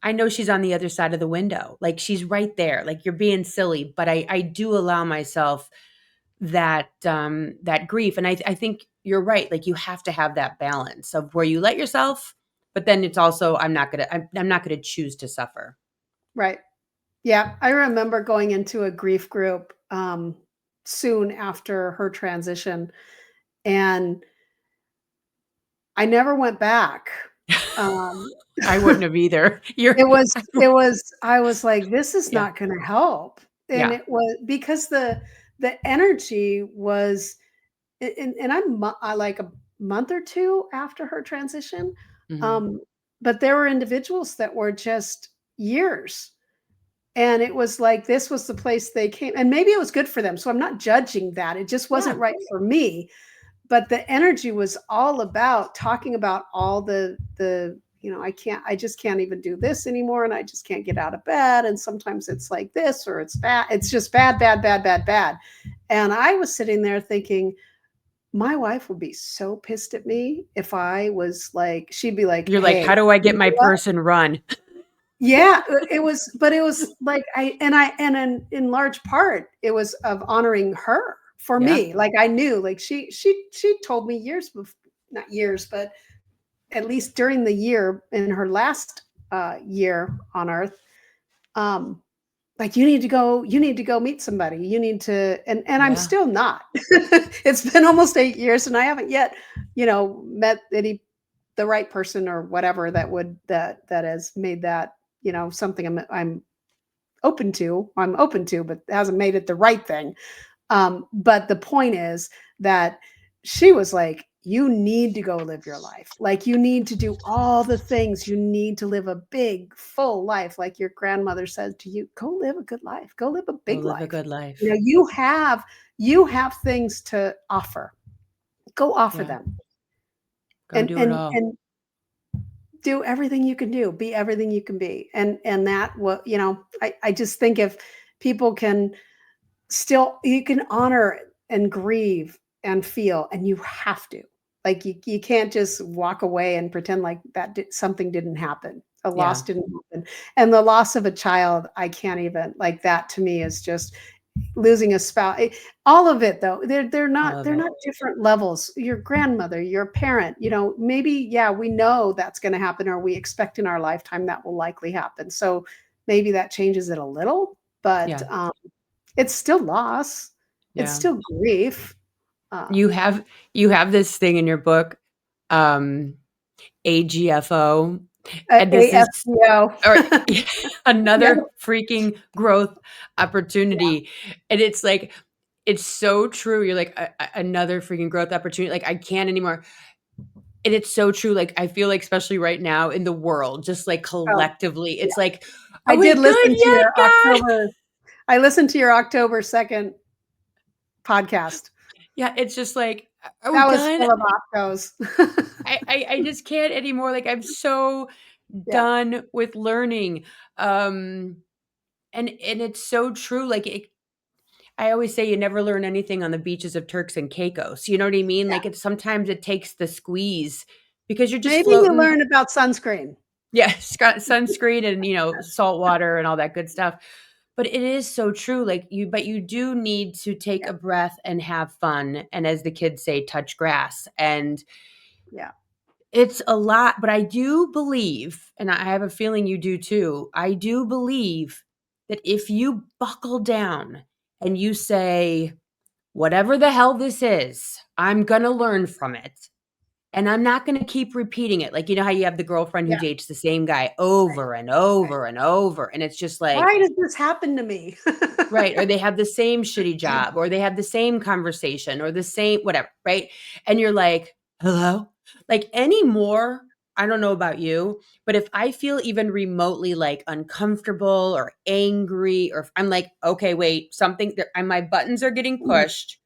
I know she's on the other side of the window. Like she's right there. Like you're being silly, but I do allow myself that grief. And I think you're right. Like you have to have that balance of where you let yourself, but then it's also I'm not gonna choose to suffer. Right. Yeah, I remember going into a grief group, soon after her transition, and I never went back. Um, I wouldn't have either. You're I was like, "This is yeah, not gonna help," and yeah. it was because the energy was and I like a month or 2 after her transition, Mhm. um, but there were individuals that were just years. And it was like this was the place they came and maybe it was good for them, so I'm not judging that, it just wasn't Yeah. right for me, but the energy was all about talking about all I just can't even do this anymore, and I just can't get out of bed, and sometimes it's like this or it's bad it's just bad, bad, bad, bad, bad, and I was sitting there thinking, "My wife would be so pissed at me if I was like" she'd be like, You're like, "Hey, how do I you get my know what?" person run? Yeah, it was like and in large part, it was of honoring her for Yeah. me. Like I knew, like she told me not years, but at least during the year in her last year on earth, um, like you need to go meet somebody. You need to and I'm Yeah. still not. It's been almost 8 years and I haven't yet, met the right person or whatever that has made that, something I'm open to, but hasn't made it the right thing. But the point is that she was like, you need to go live your life. Like you need to do all the things. You need to live a big, full life. Like your grandmother said to you, go live a good life. Go live a Go big live a life. good life. You have things to offer. Go offer Yeah. them. Go And do it and all. and do everything you can do. Be everything you can be. And that what, I just think if people can still you can honor and grieve and feel, and you have to. Like, you can't just walk away and pretend like something didn't happen. A loss Yeah. didn't happen. And the loss of a child, I can't even like that to me is just losing a spouse. All of it though, All of they're it. not different levels. Your grandmother, your parent, maybe yeah, we know that's going to happen or we expect in our lifetime that will likely happen. So maybe that changes it a little, but Yeah. it's still loss. It's Yeah. still grief. You Um, have you have this thing in your book, um, AGFO, and this is AFPO. or Yeah, another freaking growth yeah. opportunity. And it's like, it's so true. You're like, another freaking growth opportunity. Like, I can't anymore. And it's so true. Like, I feel like, especially right now in the world, just like Oh, collectively, yeah. it's like, I are we did good listen to yet, your God? October 2nd podcast. Yeah, it's just like, are we That was done? full of Octos. I just can't anymore. Like, I'm so Yeah. done with learning. Um, and it's so true. Like, I always say you never learn anything on the beaches of Turks and Caicos. You know what I mean? Yeah. Like, it's sometimes it takes the squeeze because you're just Maybe you floating. learn about sunscreen. Yeah, sunscreen and, salt water and all that good stuff. But it is so true. Like, but you do need to take Yeah. a breath and have fun. And as the kids say, touch grass. And Yeah. it's a lot, but I do believe, and I have a feeling you do too. I do believe that if you buckle down and you say, whatever the hell this is, I'm going to learn from it. And I'm not going to keep repeating it. Like, you know how you have the girlfriend who Yeah. dates the same guy Right. over and Right. over and over. And it's just like, Why does this happen to me? right. Or they have the same shitty job, or they have the same conversation, or the same whatever. Right. And you're like, hello? Like anymore, I don't know about you, but if I feel even remotely like uncomfortable or angry, or if I'm like, okay, wait, my buttons are getting pushed.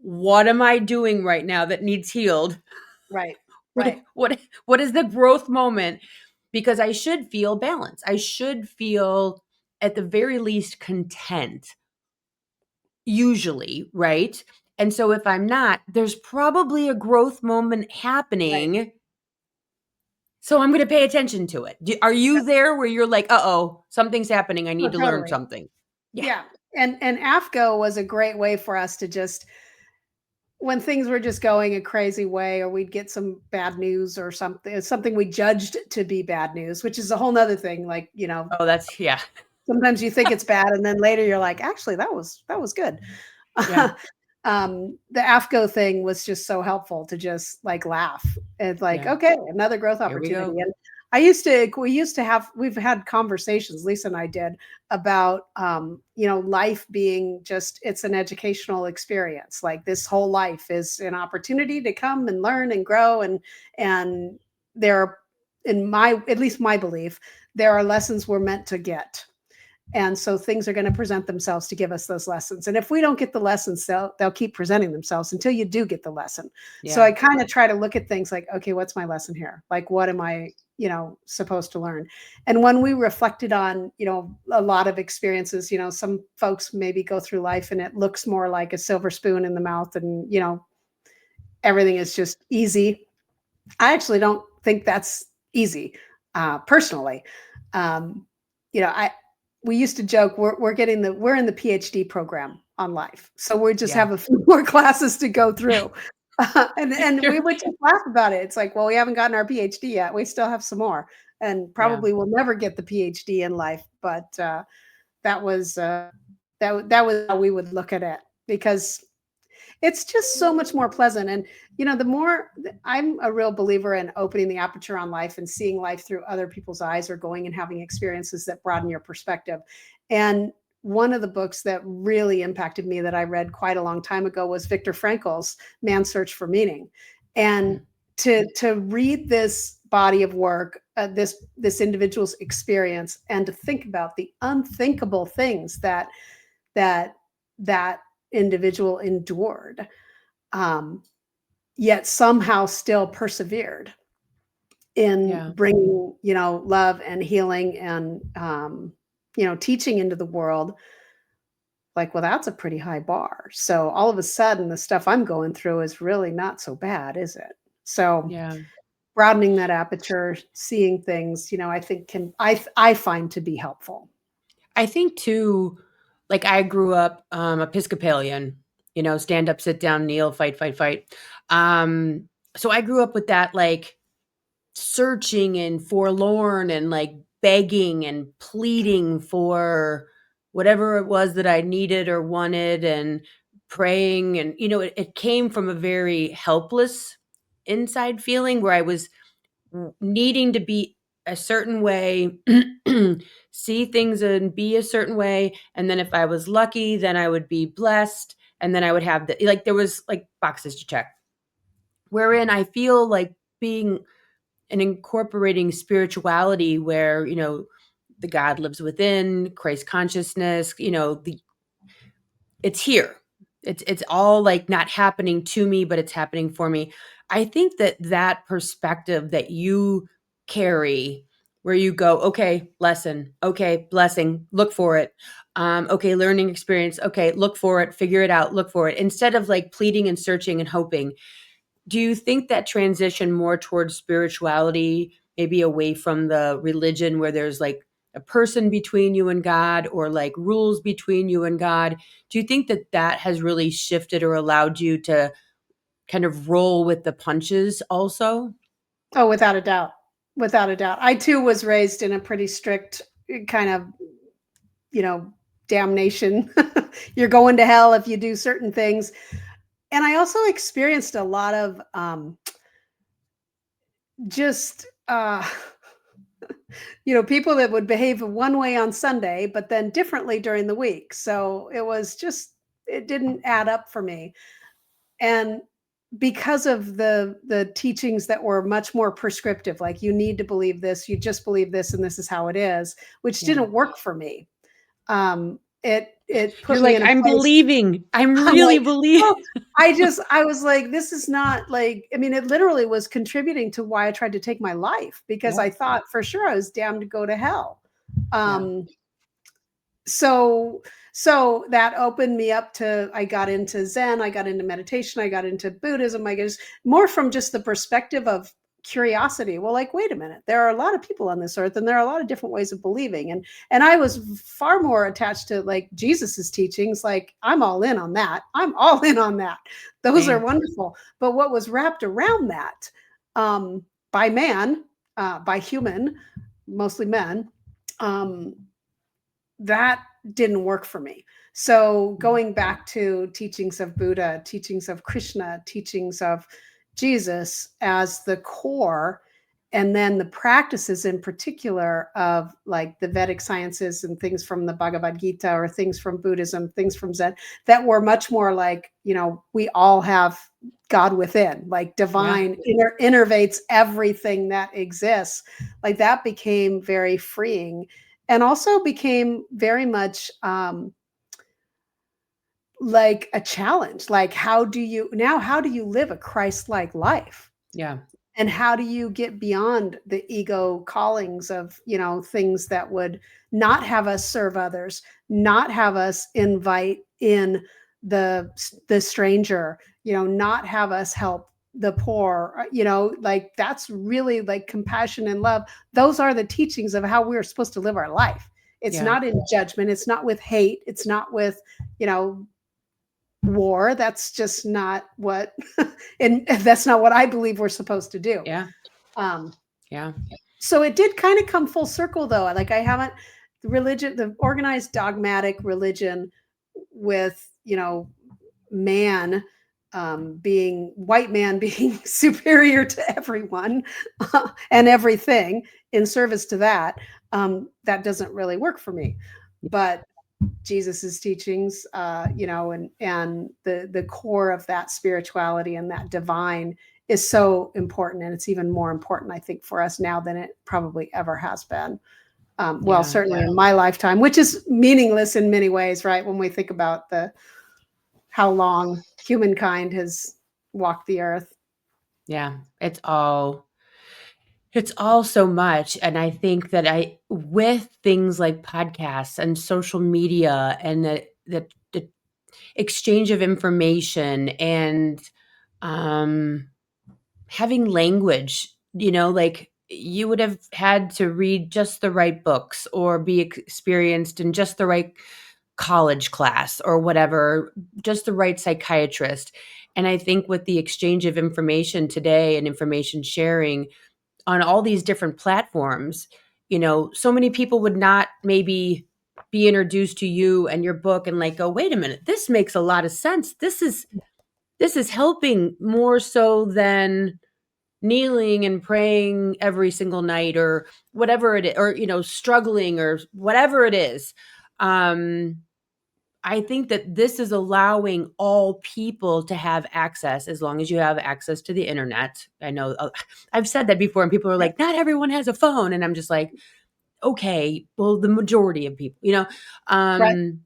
What am I doing right now that needs healed? Right. What Right. what is the growth moment? Because I should feel balance. I should feel at the very least content, usually, right? And so if I'm not, there's probably a growth moment Right. happening. So I'm going to pay attention to it. Are you Yep. there where you're like, uh oh, something's happening. I Oh, need to learn totally. something? Yeah. Yeah. And AFCO was a great way for us to just, when things were just going a crazy way, or we'd get some bad news or something we judged to be bad news, which is a whole nother thing. Like, Oh, that's yeah. sometimes you think it's bad, and then later you're like, actually, that was good. Yeah. The AFCO thing was just so helpful to just like laugh. It's like, Yeah. okay, another growth Here we opportunity. go. And we've had conversations, Lisa and I did, about, life being just, it's an educational experience. Like, this whole life is an opportunity to come and learn and grow. And there are, at least my belief, there are lessons we're meant to get. And so things are going to present themselves to give us those lessons. And if we don't get the lessons, they'll keep presenting themselves until you do get the lesson. So Yeah. I kind of try to look at things like, okay, what's my lesson here? Like, what am I, supposed to learn? And when we reflected on, a lot of experiences, some folks maybe go through life and it looks more like a silver spoon in the mouth, and, everything is just easy. I actually don't think that's easy, personally. Um, I we used to joke, we're in the PhD program on life, so we just Yeah. have a few more classes to go through, and we Sure. would just laugh about it. It's like, well, we haven't gotten our PhD yet. We still have some more, and Yeah. probably will never get the PhD in life. But that was that was how we would look at it, because it's just so much more pleasant. And, the more, I'm a real believer in opening the aperture on life and seeing life through other people's eyes, or going and having experiences that broaden your perspective. And one of the books that really impacted me that I read quite a long time ago was Viktor Frankl's Man's Search for Meaning. And to read this body of work, this individual's experience, and to think about the unthinkable things that that individual endured, um, yet somehow still persevered in Yeah. bringing, love and healing and, teaching into the world. Like, well, that's a pretty high bar. So all of a sudden, the stuff I'm going through is really not so bad, is it? So Yeah. broadening that aperture, seeing things, I think I find to be helpful. I think too, like I grew up Episcopalian, stand up, sit down, kneel, fight, fight, fight. So I grew up with that, like searching and forlorn and like begging and pleading for whatever it was that I needed or wanted, and praying. And, it came from a very helpless inside feeling where I was needing to be a certain way, see things and be a certain way. And then if I was lucky, then I would be blessed. And then I would have like, there was like boxes to check, wherein I feel like being and incorporating spirituality where, the God lives within, Christ consciousness, it's here. It's all like not happening to me, but it's happening for me. I think that perspective that you carry, where you go, okay, lesson, okay, blessing, look for it. Okay, learning experience, okay, look for it, figure it out, look for it. Instead of like pleading and searching and hoping, do you think that transition more towards spirituality, maybe away from the religion where there's like a person between you and God, or like rules between you and God? Do you think that has really shifted or allowed you to kind of roll with the punches also? Oh, without a doubt. Without a doubt. I too was raised in a pretty strict, kind of, you know, damnation. You're going to hell if you do certain things. And I also experienced a lot of, just, people that would behave one way on Sunday, but then differently during the week. So it didn't add up for me. And because of the teachings that were much more prescriptive, like, you need to believe this, you just believe this, and this is how it is, which Yeah. didn't work for me. It You're put me like, in a I'm place. believing. I'm I'm really like, believe. well, I was like, this is not like, I mean, it literally was contributing to why I tried to take my life, because Yeah. I thought for sure I was damned to go to hell. Yeah. Um, so so that opened me up to, I got into Zen, I got into meditation, I got into Buddhism, I guess, more from just the perspective of curiosity. Well, like, wait a minute, there are a lot of people on this earth, and there are a lot of different ways of believing. And I was far more attached to like Jesus's teachings. Like, I'm all in on that. I'm all in on that. Those are Same. wonderful. But what was wrapped around that, by man, by human, mostly men, um, that didn't work for me. So going back to teachings of Buddha, teachings of Krishna, teachings of Jesus as the core, and then the practices in particular of like the Vedic sciences and things from the Bhagavad Gita or things from Buddhism, things from Zen, that were much more like, we all have God within, like Yeah. divine innervates everything that exists. Like that became very freeing, and also became very much like a challenge. Like, how do you live a Christ-like life? Yeah. And how do you get beyond the ego callings of, things that would not have us serve others, not have us invite in the stranger, not have us help the poor, like that's really like compassion and love. Those are the teachings of how we're supposed to live our life. It's Yeah. not in judgment, it's not with hate, it's not with, war. That's just not what and that's not what I believe we're supposed to do. Yeah. um Yeah. so it did kind of come full circle though. Like I haven't the organized dogmatic religion with, man, being white man being superior to everyone and everything in service to that, that doesn't really work for me. But Jesus's teachings, and the core of that spirituality and that divine is so important, and it's even more important, I think, for us now than it probably ever has been. Well, Yeah. certainly in my lifetime, which is meaningless in many ways, right? When we think about the how long humankind has walked the earth. Yeah. It's all so much. And I think that with things like podcasts and social media and the exchange of information and um, having language, like you would have had to read just the right books or be experienced in just the right college class or whatever, just the right psychiatrist. And I think with the exchange of information today and information sharing on all these different platforms, so many people would not maybe be introduced to you and your book and like go, wait a minute, this makes a lot of sense. This is helping more so than kneeling and praying every single night or whatever it is, or struggling or whatever it is. um I think that this is allowing all people to have access as long as you have access to the internet. I know I've said that before, and people are Yep. like, not everyone has a phone. And I'm just like, okay, well, the majority of people, Right. um,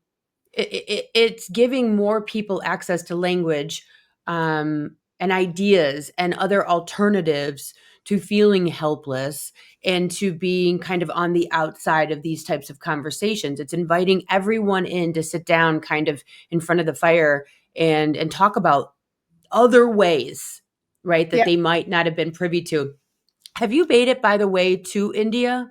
it's giving more people access to language, and ideas and other alternatives to feeling helpless and to being kind of on the outside of these types of conversations. It's inviting everyone in to sit down kind of in front of the fire and talk about other ways, right, that Yeah. they might not have been privy to. Have you made it, by the way, to India?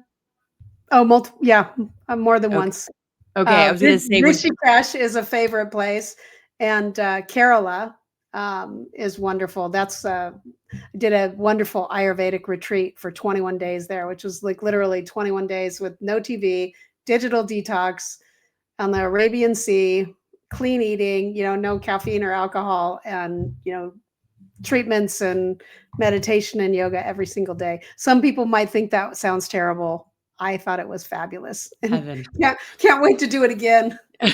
Oh, yeah, more than Okay. once. Okay, I was gonna say when Rishikesh is a favorite place, and Kerala is wonderful. That's did a wonderful Ayurvedic retreat for 21 days there, which was like literally 21 days with no TV, digital detox on the Arabian Sea, clean eating, no caffeine or alcohol, and treatments and meditation and yoga every single day. Some people might think that sounds terrible. I thought it was fabulous, and heaven. can't wait to do it again. Well,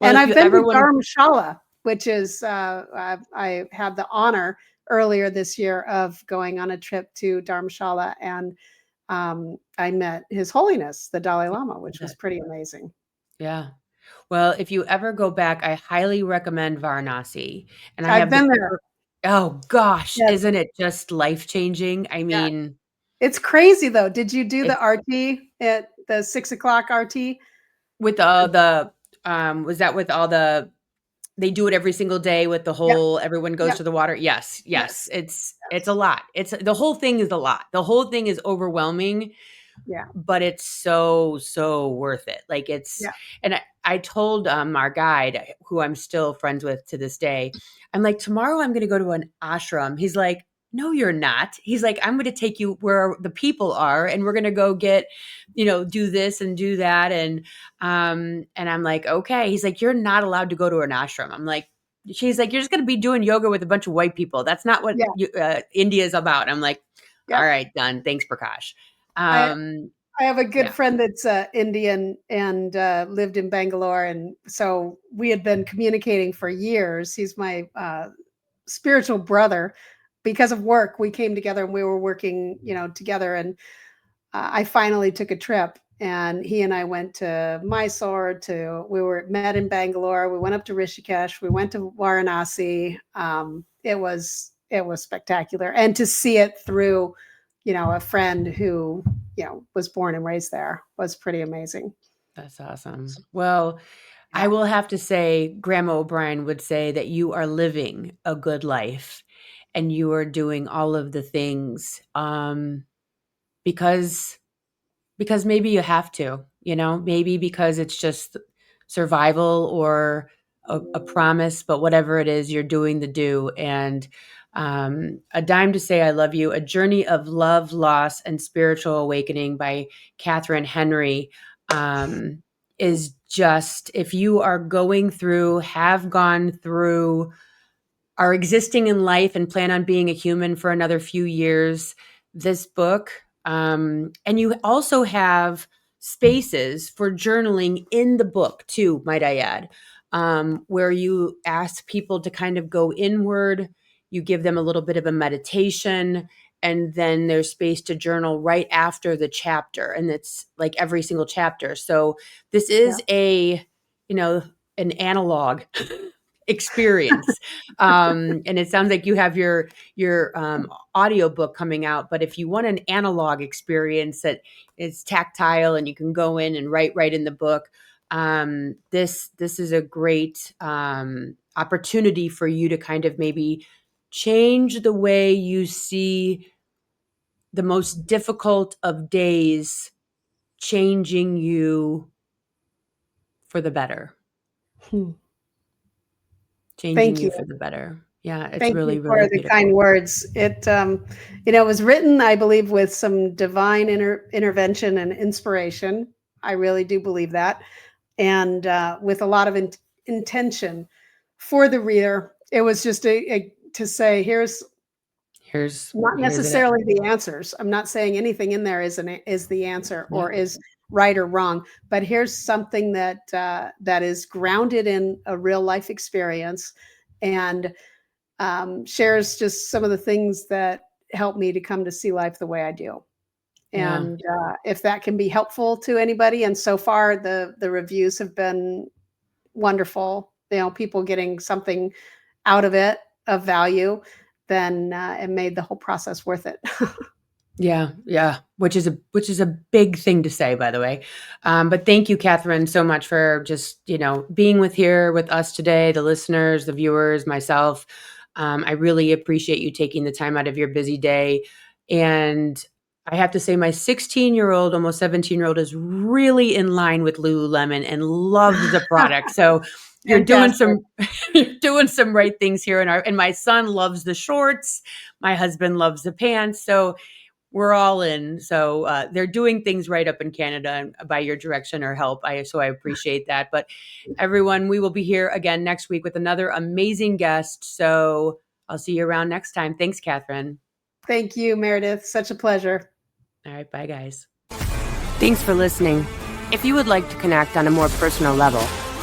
And if I've you been ever to want to, Dharamshala, which is I had the honor earlier this year of going on a trip to Dharamshala, and I met His Holiness the Dalai Lama, which was pretty amazing. yeah. Well, if you ever go back, I highly recommend Varanasi. And I I've have been there. oh gosh, Yes, isn't it just life-changing? I yeah. mean, It's crazy though. Did you do the it's RT at the 6 o'clock RT? with all the was that with all the they do it every single day with the Yep. whole everyone goes Yep. to the water. Yes, Yes. yes. It's Yes. a lot. It's the whole thing is a lot. The whole thing is overwhelming, Yeah. but it's so, so worth it. Like it's Yeah. and I told our guide, who I'm still friends with to this day, I'm like, tomorrow I'm gonna go to an ashram. He's like, no, you're not. He's like, I'm gonna take you where the people are and we're gonna go get, do this and do that. And I'm like, okay. He's like, you're not allowed to go to an ashram. I'm like, she's like, you're just gonna be doing yoga with a bunch of white people. That's not what Yeah. India is about. I'm like, all Yep. right, done. Thanks, Prakash. I Um, I have a good yeah. friend that's Indian and lived in Bangalore, and so we had been communicating for years. He's my spiritual brother. Because of work, we came together and we were working, together. And I finally took a trip, and he and I went to Mysore. We were met in Bangalore. We went up to Rishikesh. We went to Varanasi. It was spectacular, and to see it through, a friend who was born and raised there was pretty amazing. That's awesome. Well, I Yeah. will have to say, Grandma O'Brien would say that you are living a good life and you are doing all of the things because maybe you have to, maybe because it's just survival or a promise, but whatever it is, you're doing the do. And A Dime to Say I Love You, A Journey of Love, Loss, and Spiritual Awakening by Kathryn Henry is just, if you are going through, have gone through, are existing in life and plan on being a human for another few years, this book. And you also have spaces for journaling in the book, too, might I add, where you ask people to kind of go inward. You give them a little bit of a meditation, and then there's space to journal right after the chapter. And it's like every single chapter. So this Yeah. is an analog experience. And it sounds like you have your audiobook coming out, but if you want an analog experience that is tactile and you can go in and write right in the book, this is a great opportunity for you to kind of maybe change the way you see the most difficult of days changing you for the better. Hmm. Changing Thank you you. for the better. Yeah, it's Thank you really, for really the kind beautiful. words. It was written, I believe, with some divine intervention and inspiration. I really do believe that, and with a lot of intention for the reader. It was just to say, here's not Here's it. necessarily the answers. I'm not saying anything in there is the answer Yeah. or is right or wrong, but here's something that is grounded in a real life experience, and shares just some of the things that help me to come to see life the way I do. Yeah. And if that can be helpful to anybody, and so far the reviews have been wonderful. People getting something out of it of value, then it made the whole process worth it. Yeah, yeah, which is a big thing to say, by the way. But thank you, Kathryn, so much for just being with us today, the listeners, the viewers, myself. I really appreciate you taking the time out of your busy day. And I have to say, my 16-year-old, almost 17-year-old, is really in line with Lululemon and loves the product. So you're doing Fantastic. some you're doing some right things here. And my son loves the shorts. My husband loves the pants. So we're all in. So they're doing things right up in Canada and by your direction or help. So I appreciate that. But everyone, we will be here again next week with another amazing guest. So I'll see you around next time. Thanks, Kathryn. Thank you, Meredyth. Such a pleasure. All right. Bye, guys. Thanks for listening. If you would like to connect on a more personal level,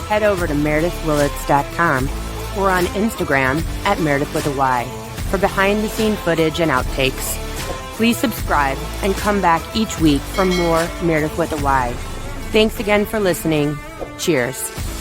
head over to meredythwillits.com or on Instagram at Meredyth with a Y for behind-the-scene footage and outtakes. Please subscribe and come back each week for more Meredyth with a Y. Thanks again for listening. Cheers.